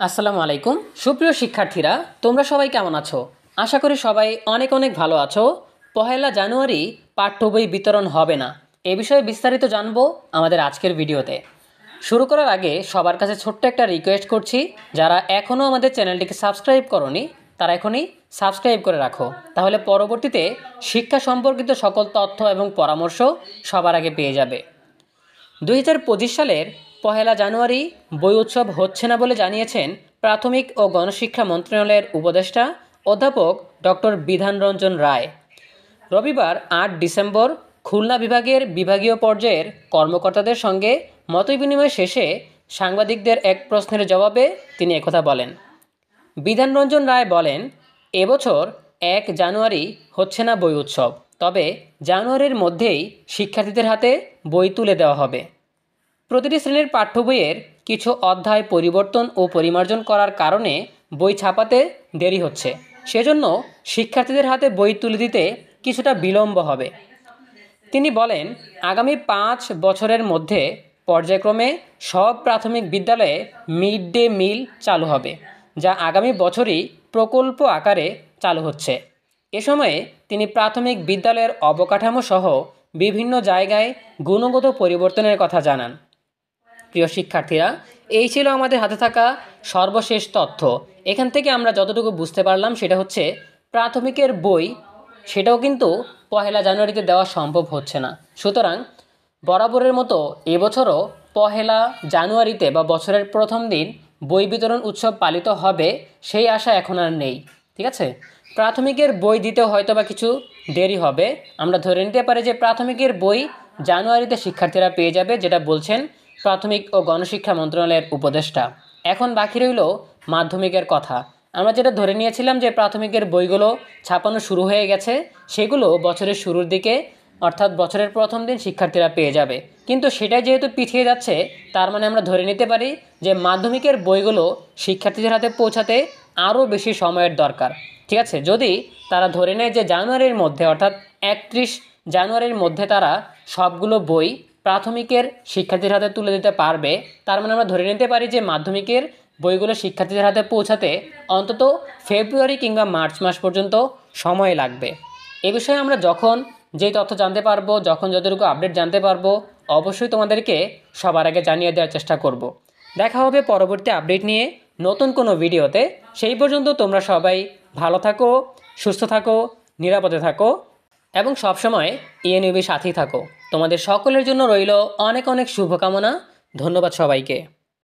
আসসালামু আলাইকুম সুপ্রিয় শিক্ষার্থীরা, তোমরা সবাই কেমন আছো? আশা করি সবাই অনেক অনেক ভালো আছো। পহেলা জানুয়ারি পাঠ্য বই বিতরণ হবে না, এ বিষয়ে বিস্তারিত জানবো আমাদের আজকের ভিডিওতে। শুরু করার আগে সবার কাছে ছোট্ট একটা রিকোয়েস্ট করছি, যারা এখনও আমাদের চ্যানেলটিকে সাবস্ক্রাইব করোনি তারা এখনই সাবস্ক্রাইব করে রাখো, তাহলে পরবর্তীতে শিক্ষা সম্পর্কিত সকল তথ্য এবং পরামর্শ সবার আগে পেয়ে যাবে। 2025 সালের পহেলা জানুয়ারি বই উৎসব হচ্ছে না বলে জানিয়েছেন প্রাথমিক ও গণশিক্ষা মন্ত্রণালয়ের উপদেষ্টা অধ্যাপক ডক্টর বিধান রঞ্জন রায়। রবিবার 8 ডিসেম্বর খুলনা বিভাগের বিভাগীয় পর্যায়ের কর্মকর্তাদের সঙ্গে মতবিনিময় শেষে সাংবাদিকদের এক প্রশ্নের জবাবে তিনি একথা বলেন। বিধান রঞ্জন রায় বলেন, এবছর 1 জানুয়ারি হচ্ছে না বই উৎসব, তবে জানুয়ারির মধ্যেই শিক্ষার্থীদের হাতে বই তুলে দেওয়া হবে। প্রতিটি শ্রেণীর পাঠ্য বইয়ের কিছু অধ্যায় পরিবর্তন ও পরিমার্জন করার কারণে বই ছাপাতে দেরি হচ্ছে, সেজন্য শিক্ষার্থীদের হাতে বই তুলে দিতে কিছুটা বিলম্ব হবে। তিনি বলেন, আগামী 5 বছরের মধ্যে পর্যায়ক্রমে সব প্রাথমিক বিদ্যালয়ে মিড ডে মিল চালু হবে, যা আগামী বছরই প্রকল্প আকারে চালু হচ্ছে। এ সময়ে তিনি প্রাথমিক বিদ্যালয়ের অবকাঠামো সহ বিভিন্ন জায়গায় গুণগত পরিবর্তনের কথা জানান। প্রিয় শিক্ষার্থীরা, এই ছিল আমাদের হাতে থাকা সর্বশেষ তথ্য। এখান থেকে আমরা যতটুকু বুঝতে পারলাম সেটা হচ্ছে প্রাথমিকের বই সেটাও কিন্তু পহেলা জানুয়ারিতে দেওয়া সম্ভব হচ্ছে না। সুতরাং বরাবরের মতো এবছরও পহেলা জানুয়ারিতে বা বছরের প্রথম দিন বই বিতরণ উৎসব পালিত হবে, সেই আশা এখন আর নেই। ঠিক আছে, প্রাথমিকের বই দিতে হয়তো বা কিছু দেরি হবে। আমরা ধরে নিতে পারি যে প্রাথমিকের বই জানুয়ারিতে শিক্ষার্থীরা পেয়ে যাবে, যেটা বলছেন প্রাথমিক ও গণশিক্ষা মন্ত্রণালয়ের উপদেষ্টা। এখন বাকি রইল মাধ্যমিকের কথা। আমরা যেটা ধরে নিয়েছিলাম যে প্রাথমিকের বইগুলো ছাপানো শুরু হয়ে গেছে, সেগুলো বছরের শুরুর দিকে অর্থাৎ বছরের প্রথম দিন শিক্ষার্থীরা পেয়ে যাবে। কিন্তু সেটাই যেহেতু পিছিয়ে যাচ্ছে, তার মানে আমরা ধরে নিতে পারি যে মাধ্যমিকের বইগুলো শিক্ষার্থীদের হাতে পৌঁছাতে আরও বেশি সময়ের দরকার। ঠিক আছে, যদি তারা ধরে নেয় যে জানুয়ারির মধ্যে অর্থাৎ 31 জানুয়ারির মধ্যে তারা সবগুলো বই প্রাথমিকের শিক্ষার্থীদের হাতে তুলে দিতে পারবে, তার মানে আমরা ধরে নিতে পারি যে মাধ্যমিকের বইগুলো শিক্ষার্থীদের হাতে পৌঁছাতে অন্তত ফেব্রুয়ারি কিংবা মার্চ মাস পর্যন্ত সময় লাগবে। এ বিষয়ে আমরা যখন যেই তথ্য জানতে পারবো, যখন যতটুকু আপডেট জানতে পারবো, অবশ্যই তোমাদেরকে সবার আগে জানিয়ে দেওয়ার চেষ্টা করব। দেখা হবে পরবর্তী আপডেট নিয়ে নতুন কোনো ভিডিওতে। সেই পর্যন্ত তোমরা সবাই ভালো থাকো, সুস্থ থাকো, নিরাপদে থাকো এবং সবসময় ইএনইউবির সাথেই থাকো। তোমাদের সকলের জন্য রইল অনেক অনেক শুভকামনা। ধন্যবাদ সবাইকে।